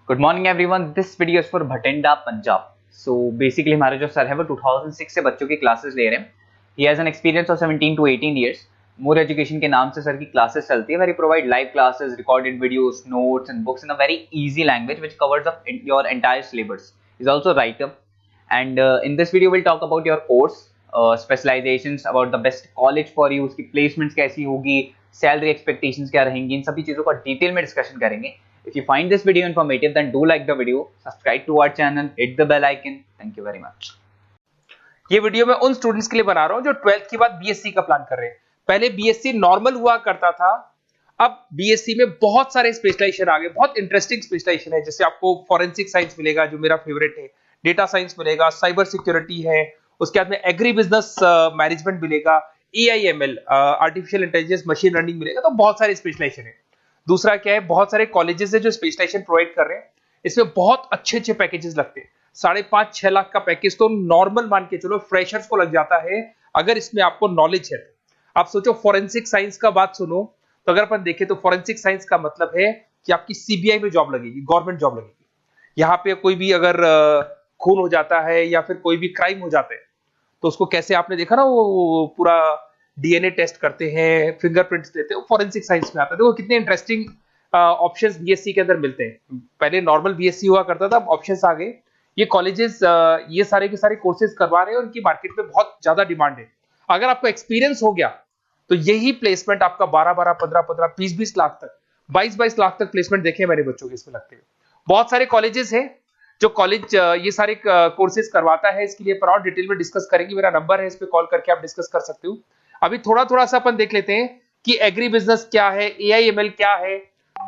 Good morning everyone, this video is for Bathinda Punjab. So basically हमारे जो sir है वो 2006 से बच्चों की क्लासेस ले रहे हैं। He has an experience of 17 to 18 years. More education के नाम से सर की क्लासेस चलती है, very provide live classes, recorded videos, notes and books in a very easy language which covers up your entire syllabus. Is also writer and in this video we'll talk about your course, specializations, about the best college for you, उसकी placements कैसी होगी, salary expectations क्या रहेंगी, इन सभी चीज़ों का detail में discussion करेंगे। If you find this video informative then do like the video, subscribe to our channel, hit the bell icon. Thank you very much. ये वीडियो मैं उन स्टूडेंट्स के लिए बना रहा हूँ जो 12th के बाद बीएससी का प्लान कर रहे हैं। पहले बीएससी नॉर्मल हुआ करता था, अब बीएससी में बहुत सारे स्पेशलाइजेशन आ गए, बहुत इंटरेस्टिंग स्पेशलाइजेशन है। जैसे आपको फॉरेंसिक साइंस मिलेगा जो मेरा फेवरेट है, डेटा साइंस मिलेगा, साइबर सिक्योरिटी है, उसके बाद में एग्री बिजनेस मैनेजमेंट मिलेगा, AIML artificial intelligence machine learning मिलेगा। तो बहुत सारे स्पेशलाइजेशन है। दूसरा क्या है, बहुत सारे कॉलेजेस है जो स्पेशलाइजेशन प्रोवाइड कर रहे हैं। इसमें बहुत अच्छे अच्छे पैकेजेस लगते हैं। 5.5-6 लाख का पैकेज तो नॉर्मल मान के चलो फ्रेशर्स को लग जाता है, अगर इसमें आपको नॉलेज है। आप सोचो फॉरेंसिक साइंस का बात सुनो, तो अगर अपन देखें तो फॉरेंसिक साइंस का मतलब है कि आपकी सीबीआई में जॉब लगेगी, गवर्नमेंट जॉब लगेगी। यहाँ पे कोई भी अगर खून हो जाता है या फिर कोई भी क्राइम हो जाता है तो उसको कैसे, आपने देखा ना, वो पूरा डीएनए टेस्ट करते हैं, फिंगरप्रिंट्स लेते हैं, फॉरेंसिक साइंस में आता है। देखो कितने इंटरेस्टिंग ऑप्शंस बीएससी के अंदर मिलते हैं। पहले नॉर्मल बीएससी हुआ करता था, अब ऑप्शंस आ गए। ये कॉलेजेस ये सारे के सारे कोर्सेज करवा रहे हैं और उनकी मार्केट में बहुत ज्यादा डिमांड है। अगर आपको एक्सपीरियंस हो गया तो यही प्लेसमेंट आपका 12-12, 15-15, 20-20 लाख तक, 22-22 लाख तक प्लेसमेंट देखे मैंने बच्चों के इसमें लगते हुए। बहुत सारे कॉलेजेस हैं जो कॉलेज ये सारे कोर्सेज करवाता है। इसके लिए पर और डिटेल में डिस्कस करेंगे। मेरा नंबर है, इस पे कॉल करके आप डिस्कस कर सकते हो। अभी थोड़ा थोड़ा सा अपन देख लेते हैं कि एग्री बिजनेस क्या है, एआईएमएल क्या है,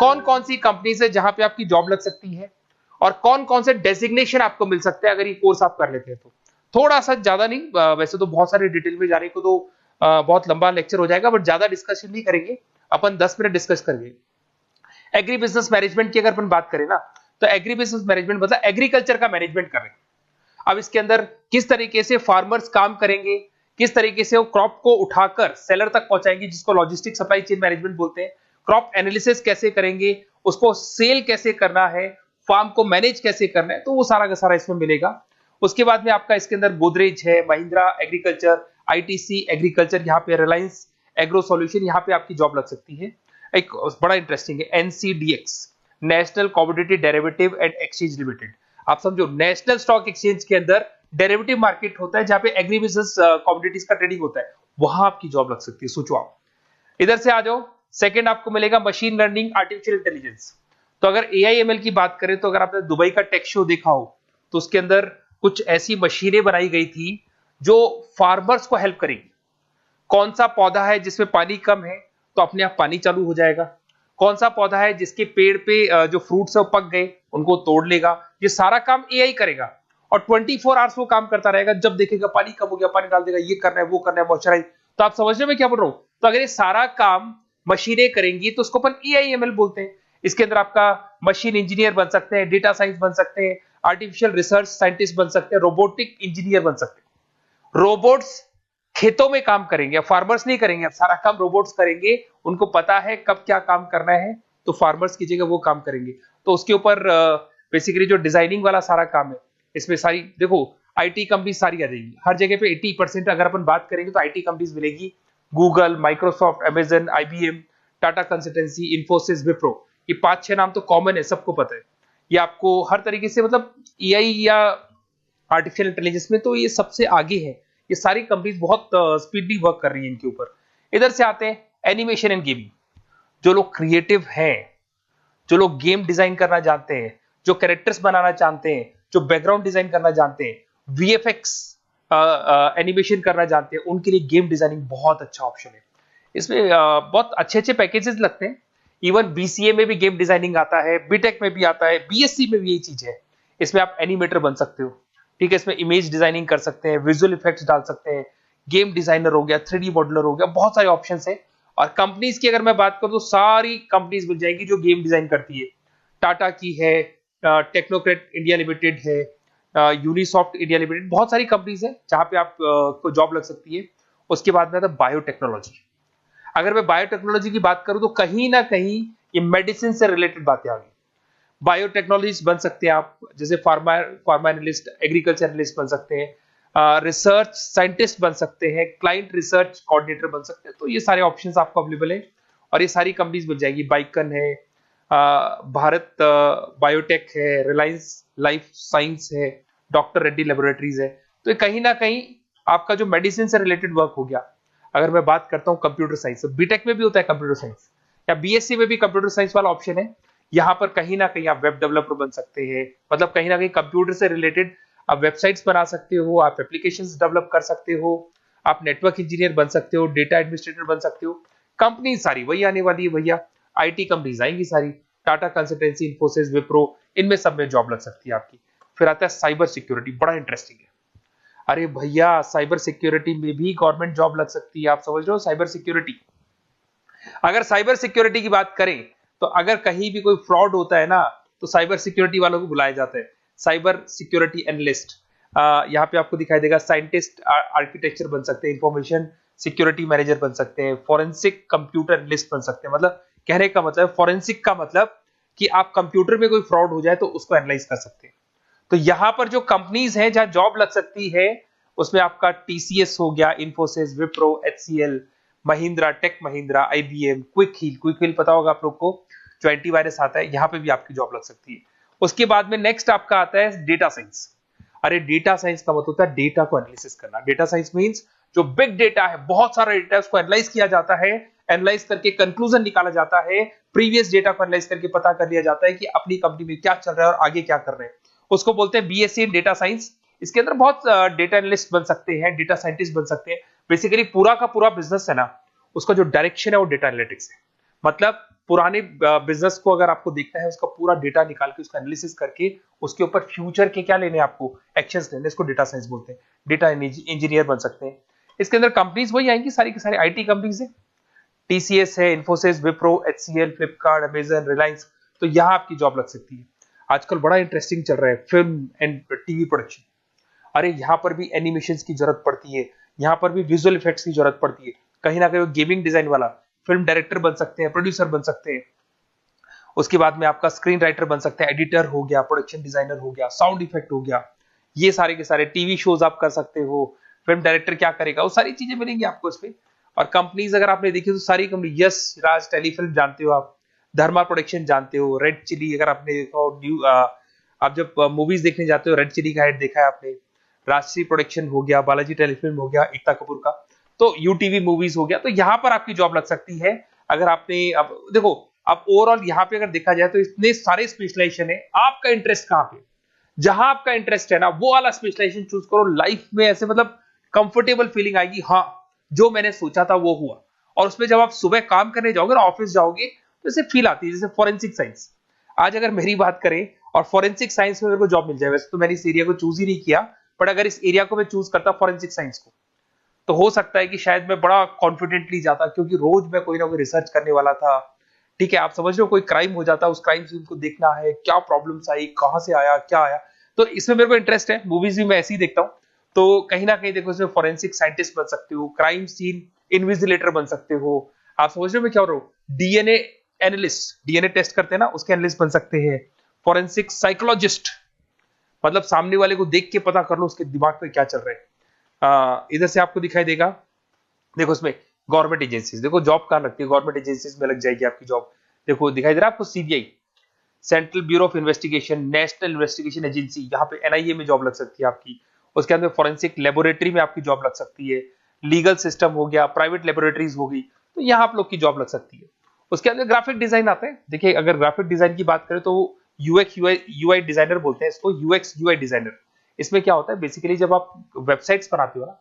कौन कौन सी कंपनीज है जहां पे आपकी जॉब लग सकती है, और कौन कौन से डेजिग्नेशन आपको मिल सकते हैं अगर ये कोर्स आप कर लेते हैं तो। थोड़ा सा, ज्यादा नहीं, वैसे तो बहुत सारे डिटेल में जाने को तो बहुत लंबा लेक्चर हो जाएगा, बट ज्यादा डिस्कशन नहीं करेंगे, अपन 10 मिनट डिस्कस करेंगे। एग्री बिजनेस मैनेजमेंट की अगर अपन बात करें ना, तो एग्री बिजनेस मैनेजमेंट मतलब एग्रीकल्चर का मैनेजमेंट कर रहे हैं। अब इसके अंदर किस तरीके से फार्मर्स काम करेंगे, किस तरीके से वो क्रॉप को उठाकर सेलर तक पहुंचाएंगे, जिसको लॉजिस्टिक सप्लाई चेन मैनेजमेंट बोलते हैं। क्रॉप एनालिसिस कैसे करेंगे, उसको सेल कैसे करना है, फार्म को मैनेज कैसे करना है, तो वो सारा का सारा इसमें मिलेगा। उसके बाद में आपका इसके अंदर गोदरेज है, महिंद्रा एग्रीकल्चर, आईटीसी एग्रीकल्चर, यहाँ पे रिलायंस एग्रो सॉल्यूशन, यहाँ पे आपकी जॉब लग सकती है। एक बड़ा इंटरेस्टिंग है NCDEX, national commodity derivative and exchange limited. आप समझो, नेशनल स्टॉक एक्सचेंज के अंदर डेरिवेटिव मार्केट होता है जहां पे एग्री बिजनेस कमोडिटीज का ट्रेडिंग होता है, वहां आपकी जॉब लग सकती है। सोचो आप इधर से आ जाओ। सेकंड आपको मिलेगा मशीन लर्निंग, आर्टिफिशियल इंटेलिजेंस। तो अगर एआईएमएल की बात करें तो अगर आपने दुबई का टेक शो देखा हो तो उसके अंदर कुछ ऐसी मशीनें बनाई गई थी जो फार्मर्स को हेल्प करेगी। कौन सा पौधा है जिसमें पानी कम है तो अपने आप पानी चालू हो जाएगा, कौन सा पौधा है जिसके पेड़ पे जो फ्रूट्स है वो पक गए, उनको तोड़ लेगा। ये सारा काम एआई करेगा और 24 आवर्स वो काम करता रहेगा। जब देखेगा पानी कम हो गया, पानी डाल देगा, ये करना है वो करना है, मॉइस्चराइज। तो आप समझने में क्या बोल रहा हूं? तो अगर ये सारा काम मशीनें करेंगी तो उसको अपन एआईएमएल बोलते हैं। इसके अंदर आपका मशीन इंजीनियर बन सकते हैं, डेटा साइंस बन सकते हैं, आर्टिफिशियल रिसर्च साइंटिस्ट बन सकते हैं, रोबोटिक इंजीनियर बन सकते हैं। रोबोट्स खेतों में काम करेंगे, फार्मर्स नहीं करेंगे, अब सारा काम रोबोट्स करेंगे। उनको पता है कब क्या काम करना है, तो फार्मर्स की जगह वो काम करेंगे। तो उसके ऊपर बेसिकली जो डिजाइनिंग वाला सारा काम है, इसमें सारी देखो आईटी कंपनी सारी आ जाएगी। हर जगह पे 80% अगर अपन बात करेंगे तो आईटी कंपनीज मिलेगी। Google, Microsoft, Amazon, IBM, Tata consultancy, Infosys, Wipro, ये 5-6 नाम तो कॉमन है, सबको पता है। ये आपको हर तरीके से, मतलब एआई या आर्टिफिशियल इंटेलिजेंस में तो ये सबसे आगे है। ये सारी कंपनीज बहुत स्पीडली वर्क कर रही है इनके ऊपर। इधर से आते हैं एनिमेशन एंड गेमिंग। जो लोग क्रिएटिव हैं, जो लोग गेम डिजाइन करना जानते हैं, जो कैरेक्टर्स बनाना चाहते हैं, जो बैकग्राउंड डिजाइन करना जानते हैं, वीएफएक्स एनिमेशन करना जानते हैं, उनके लिए गेम डिजाइनिंग बहुत अच्छा ऑप्शन है। इसमें बहुत अच्छे अच्छे पैकेजेस लगते हैं। इवन बीसीए में भी गेम डिजाइनिंग आता है, बीटेक में भी आता है, बीएससी में भी यही चीज है। इसमें आप एनिमेटर बन सकते हो, ठीक है। इसमें इमेज डिजाइनिंग कर सकते हैं, विजुअल इफेक्ट्स डाल सकते हैं, गेम डिजाइनर हो गया, 3D मॉडलर हो गया, बहुत सारे ऑप्शंस हैं। और कंपनीज की अगर मैं बात करूं तो सारी कंपनीज मिल जाएगी जो गेम डिजाइन करती है। टाटा की है, टेक्नोक्रेट इंडिया लिमिटेड है, यूनिसॉफ्ट इंडिया लिमिटेड, बहुत सारी कंपनीज है जहां पे आप को जॉब लग सकती है। उसके बाद में आता है बायोटेक्नोलॉजी। अगर मैं बायोटेक्नोलॉजी की बात करूं तो कहीं ना कहीं ये मेडिसिन से रिलेटेड बातें आ गई। बायोटेक्नोलॉजिस्ट बन सकते हैं आप, जैसे फार्मा एनालिस्ट, एग्रीकल्चर एनालिस्ट बन सकते हैं, रिसर्च साइंटिस्ट बन सकते हैं, क्लाइंट रिसर्च कोऑर्डिनेटर बन सकते हैं। तो ये सारे ऑप्शंस आपको अवेलेबल है और ये सारी कंपनीज मिल जाएगी। बाइकन है, भारत बायोटेक है, रिलायंस लाइफ साइंस है, डॉक्टर रेड्डी लेबोरेटरीज है। तो ये कहीं ना कहीं आपका जो मेडिसिन से रिलेटेड वर्क हो गया। अगर मैं बात करता हूँ कंप्यूटर साइंस, बीटेक में भी होता है कंप्यूटर साइंस, या बीएससी में भी कंप्यूटर साइंस वाला ऑप्शन है। यहाँ पर कहीं ना कहीं आप वेब डेवलपर बन सकते हैं, मतलब कहीं ना कहीं कंप्यूटर से रिलेटेड आप वेबसाइट्स बना सकते हो, आप एप्लीकेशंस डेवलप कर सकते हो, आप नेटवर्क इंजीनियर बन सकते हो, डेटा एडमिनिस्ट्रेटर बन सकते हो। कंपनी सारी वही आने वाली है भैया, आईटी कंपनीज आएंगी सारी, टाटा कंसल्टेंसी, इन्फोसिस, विप्रो, इनमें सब में जॉब लग सकती है आपकी। फिर आता है साइबर सिक्योरिटी, बड़ा इंटरेस्टिंग है। अरे भैया साइबर सिक्योरिटी में भी गवर्नमेंट जॉब लग सकती है। आप समझ रहे हो साइबर सिक्योरिटी, अगर साइबर सिक्योरिटी की बात करें तो अगर कहीं भी कोई फ्रॉड होता है ना, तो साइबर सिक्योरिटी वालों को बुलाया जाता है, साइबर सिक्योरिटी एनालिस्ट। यहाँ पे आपको दिखाई देगा, साइंटिस्ट आर्किटेक्चर बन सकते हैं, इंफॉर्मेशन सिक्योरिटी मैनेजर बन सकते हैं, फॉरेंसिक कंप्यूटर एनालिस्ट बन सकते हैं। मतलब कहने का मतलब, फॉरेंसिक का मतलब कि आप कंप्यूटर में कोई फ्रॉड हो जाए तो उसको एनालाइज कर सकते हैं। तो यहां पर जो कंपनीज हैं जहां जॉब लग सकती है, उसमें आपका टीसीएस हो गया, Infosys, Wipro, HCL, Mahindra, tech Mahindra, IBM, Quick Heal पता होगा आप लोग को, जो एंटीवायरस आता है, यहां पे भी आपकी जॉब लग सकती है। उसके बाद में नेक्स्ट आपका आता है डेटा साइंस। अरे डेटा साइंस का मतलब होता है डेटा को एनालिसिस करना। डेटा साइंस मींस जो बिग डेटा है, बहुत सारा डेटा है, उसको एनालाइज किया जाता है, एनालाइज करके कंक्लूजन निकाला जाता है, प्रीवियस डेटा को एनालाइज करके पता कर लिया जाता है कि अपनी कंपनी में क्या चल रहा है और आगे क्या कर रहे हैं। उसको बोलते हैं बीएससी इन डेटा साइंस। इसके अंदर बहुत डेटा एनालिस्ट बन सकते हैं, डेटा साइंटिस्ट बन सकते हैं। बेसिकली पूरा का पूरा बिजनेस है ना, उसका जो डायरेक्शन है वो डेटा एनालिटिक्स है। मतलब पुराने बिजनेस को अगर आपको देखना है, उसका पूरा डेटा निकाल के उसका एनालिसिस करके उसके ऊपर फ्यूचर के क्या लेने, आपको एक्शंस लेने, इसको डेटा साइंस बोलते हैं। डेटा इंजीनियर बन सकते हैं। इसके अंदर कंपनीज वही आएंगी, सारी की सारी आईटी कंपनीज है, टीसीएस है, इन्फोसिस, विप्रो, एचसीएल, फ्लिपकार्ट, अमेजन, रिलायंस। तो यहां आपकी जॉब लग सकती है। आजकल बड़ा इंटरेस्टिंग चल रहा है फिल्म एंड टीवी प्रोडक्शन। अरे यहाँ पर भी एनिमेशन की जरूरत पड़ती है, यहाँ पर भी विजुअल इफेक्ट्स की जरूरत पड़ती है। कहीं ना कहीं गेमिंग डिजाइन वाला फिल्म डायरेक्टर बन सकते हैं, प्रोड्यूसर बन सकते हैं। उसके बाद में आपका स्क्रीन राइटर बन सकते हैं, एडिटर हो गया, प्रोडक्शन डिजाइनर हो गया, साउंड इफेक्ट हो गया। ये सारे के सारे टीवी शोज आप कर सकते हो। फिल्म डायरेक्टर क्या करेगा, वो सारी चीजें मिलेंगी आपको इसमें। और कंपनीज अगर आपने देखी तो सारी कंपनी, यस राज टेलीफिल्म जानते हो आप, धर्मा प्रोडक्शन जानते हो, रेड चिली अगर आपने देखा हो, न्यू आप जब मूवीज देखने जाते हो, रेड चिली का एड देखा है आपने, राजश्री प्रोडक्शन हो गया, बालाजी टेलीफिल्म हो गया, एकता कपूर का, तो यूटीवी मूवीज हो गया। तो यहां पर आपकी जॉब लग सकती है। अगर आपने, अब देखो, अब ओवरऑल यहाँ पे अगर देखा जाए तो इतने सारे स्पेशलाइजेशन है, आपका इंटरेस्ट कहाँ पे, जहां आपका इंटरेस्ट है ना, वो वाला स्पेशलाइजेशन चूज करो। लाइफ में ऐसे मतलब कंफर्टेबल फीलिंग आएगी, हाँ जो मैंने सोचा था वो हुआ। और उसमें जब आप सुबह काम करने जाओगे ना, ऑफिस जाओगे, तो ऐसे फील आती है जैसे फॉरेंसिक साइंस। आज अगर मेरी बात करें और फॉरेंसिक साइंस में मेरे को जॉब मिल जाए, वैसे तो मैंने इस एरिया को चूज ही नहीं किया, बट अगर इस एरिया को मैं चूज करता फॉरेंसिक साइंस को, तो हो सकता है कि शायद मैं बड़ा कॉन्फिडेंटली जाता, क्योंकि रोज मैं कोई ना कोई रिसर्च करने वाला था। ठीक है, आप समझ रहे हो, कोई क्राइम हो जाता, उस क्राइम सीन को देखना है, क्या प्रॉब्लम्स आई, कहां से आया, क्या आया। तो इसमें मेरे को इंटरेस्ट है, मूवीज भी मैं ऐसे ही देखता हूँ। तो कहीं ना कहीं देखो, इसमें फॉरेंसिक साइंटिस्ट बन सकते हो, क्राइम सीन इन्विजिलेटर बन सकते हो। आप समझ रहे हो मैं क्या हो रहा हूँ, डीएनए एनालिस्ट, डीएनए टेस्ट करते हैं ना, उसके एनालिस्ट बन सकते हैं। फॉरेंसिक साइकोलॉजिस्ट, मतलब सामने वाले को देख के पता कर लो उसके दिमाग में क्या चल रहा है। इधर से आपको दिखाई देगा, देखो इसमें गवर्नमेंट एजेंसीज, देखो जॉब कहां लगती है, गवर्नमेंट एजेंसीज में लग जाएगी आपकी जॉब। देखो दिखाई दे रहा है आपको, CBI, central bureau of investigation, national investigation agency, यहाँ पे एनआईए में जॉब लग सकती है आपकी। उसके अंदर फॉरेंसिक लेबोरेटरी में आपकी जॉब लग सकती है। लीगल सिस्टम हो गया, प्राइवेट लेबोरेटरीज हो गई, तो यहाँ आप लोग की जॉब लग सकती है। उसके अंदर ग्राफिक डिजाइन आता है। देखिए अगर ग्राफिक डिजाइन की बात करें तो यूएक्स यूआई डिजाइनर बोलते हैं इसको, यूएक्स यूआई डिजाइनर। इसमें क्या होता है, बेसिकली जब आप वेबसाइट्स बनाते हो ना,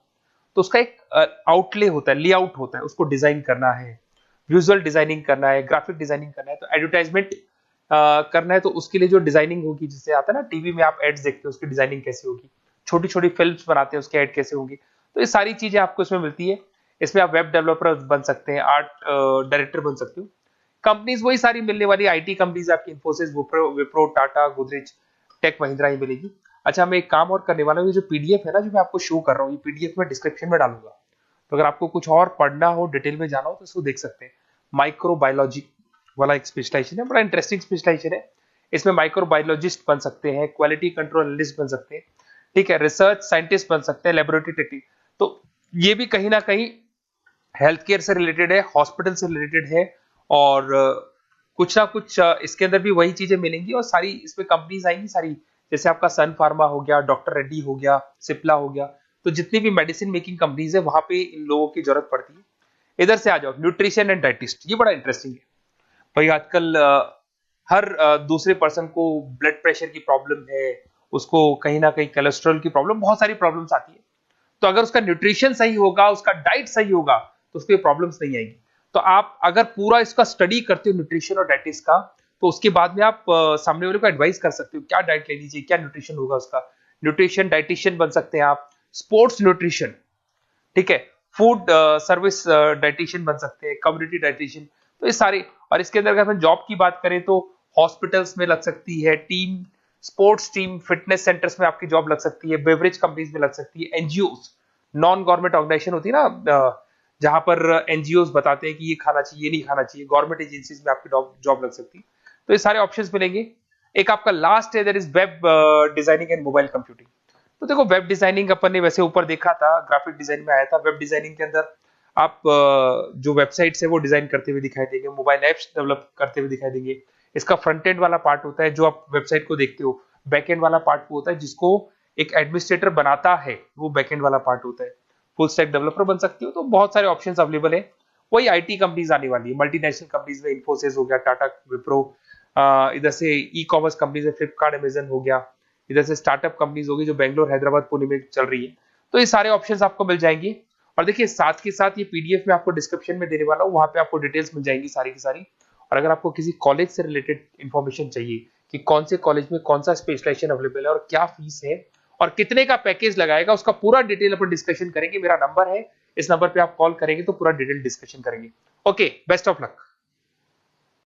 तो उसका एक आउटले होता है, लेआउट होता है, उसको डिजाइन करना है, विजुअल डिजाइनिंग करना है, ग्राफिक डिजाइनिंग करना है, तो एडवर्टाइजमेंट करना है, तो उसके लिए जो डिजाइनिंग होगी, जिससे आता है ना टीवी में आप एड्स देखते हो, उसकी डिजाइनिंग कैसी होगी, छोटी छोटी फिल्म्स बनाते हैं उसके एड कैसे होगी, तो ये सारी चीजें आपको इसमें मिलती है। इसमें आप वेब डेवलपर बन सकते हैं, आर्ट डायरेक्टर बन सकते हो। कंपनीज वही सारी मिलने वाली, आईटी कंपनीज आपकी, इन्फोसिस, विप्रो, टाटा, गोदरेज, टेक महिंद्रा ही मिलेगी। अच्छा, मैं एक काम और करने वाला हूँ, ये जो पीडीएफ है ना जो मैं आपको शो कर रहा हूँ, ये पीडीएफ में डिस्क्रिप्शन में डालूंगा, तो अगर आपको कुछ और पढ़ना हो, डिटेल में जाना हो, तो इसको देख सकते हैं। माइक्रोबायोलॉजी वाला एक स्पेशलाइजेशन है, बड़ा इंटरेस्टिंग स्पेशलाइजेशन है। इसमें माइक्रोबायोलॉजिस्ट बन सकते हैं, क्वालिटी कंट्रोल एनालिस्ट बन सकते हैं, ठीक है, रिसर्च साइंटिस्ट बन सकते हैं, लेबोरेटरी टेक्निक। तो ये भी कहीं ना कहीं हेल्थ केयर से रिलेटेड है, हॉस्पिटल से रिलेटेड है, और कुछ ना कुछ इसके अंदर भी वही चीजें मिलेंगी, और सारी इसमें कंपनीज आएंगी सारी, जैसे आपका सन फार्मा हो गया, डॉक्टर रेड्डी हो गया, सिप्ला हो गया, तो जितनी भी मेडिसिन मेकिंग कंपनीज है वहां पे इन लोगों की जरूरत पड़ती है। इधर से आ जाओ, न्यूट्रिशन एंड डाइटिस्ट, ये बड़ा इंटरेस्टिंग है भाई। आजकल हर दूसरे पर्सन को ब्लड प्रेशर की प्रॉब्लम है, उसको कहीं ना कहीं कोलेस्ट्रॉल की प्रॉब्लम, बहुत सारी प्रॉब्लम्स आती है। तो अगर उसका न्यूट्रिशन सही होगा, उसका डाइट सही होगा, तो उसको प्रॉब्लम्स नहीं आएगी। तो आप अगर पूरा इसका स्टडी करते हो न्यूट्रिशन और डाइटिस का, तो उसके बाद में आप सामने वाले को एडवाइस कर सकते हो क्या डाइट लेनी चाहिए, क्या न्यूट्रिशन होगा उसका। न्यूट्रिशन डाइटिशियन बन सकते हैं आप, स्पोर्ट्स न्यूट्रिशन, ठीक है, फूड सर्विस डाइटिशियन बन सकते हैं, कम्युनिटी डाइटिशियन, तो ये सारे। और इसके अंदर अगर हम जॉब की बात करें तो हॉस्पिटल्स में लग सकती है, team sports team fitness centres में आपकी जॉब लग सकती है, बेवरेज कंपनीज में लग सकती है, एनजीओस नॉन गवर्नमेंट ऑर्गेनाइजेशन होती है ना, जहां पर एनजीओस बताते हैं कि ये खाना चाहिए, ये नहीं खाना चाहिए, गवर्नमेंट एजेंसीज में आपकी जॉब लग सकती है। तो ये सारे ऑप्शंस मिलेंगे। एक आपका लास्ट है, that is web designing and mobile computing. तो देखो, वेब डिजाइनिंग अपन ने वैसे ऊपर देखा था, ग्राफिक डिजाइन में आया था। वेब डिजाइनिंग के अंदर आप जो वेबसाइट्स है वो डिजाइन करते हुए दिखाई देंगे, मोबाइल एप्स डेवलप करते हुए दिखाई देंगे। इसका फ्रंट एंड वाला पार्ट होता है जो आप वेबसाइट को देखते हो, बैक एंड वाला पार्ट वो होता है जिसको एक एडमिनिस्ट्रेटर बनाता है, वो बैक एंड वाला पार्ट होता है। फुल स्टैक डेवलपर बन सकते हो। तो बहुत सारे ऑप्शंस अवेलेबल है। वही आईटी कंपनीज आने वाली है, मल्टीनेशनल कंपनीज में इन्फोसिस हो गया, टाटा, विप्रो, इधर से ई कॉमर्स कंपनीज में फ्लिपकार्ट, अमेजन हो गया, इधर से स्टार्टअप कंपनीज होगी जो बेंगलोर, हैदराबाद, पुणे में चल रही है। तो ये सारे ऑप्शंस आपको मिल जाएंगे। और देखिए, साथ के साथ ये पीडीएफ में आपको डिस्क्रिप्शन में देने वाला हूँ, वहां पे आपको डिटेल्स मिल जाएंगी सारी की सारी। और अगर आपको किसी कॉलेज से रिलेटेड इंफॉर्मेशन चाहिए कि कौन से कॉलेज में कौन सा स्पेशलाइजेशन अवेलेबल है और क्या फीस है और कितने का पैकेज लगाएगा, उसका पूरा डिटेल अपन डिस्कशन करेंगे। मेरा नंबर है, इस नंबर पे आप कॉल करेंगे तो पूरा डिटेल डिस्कशन करेंगे। Okay, best of luck.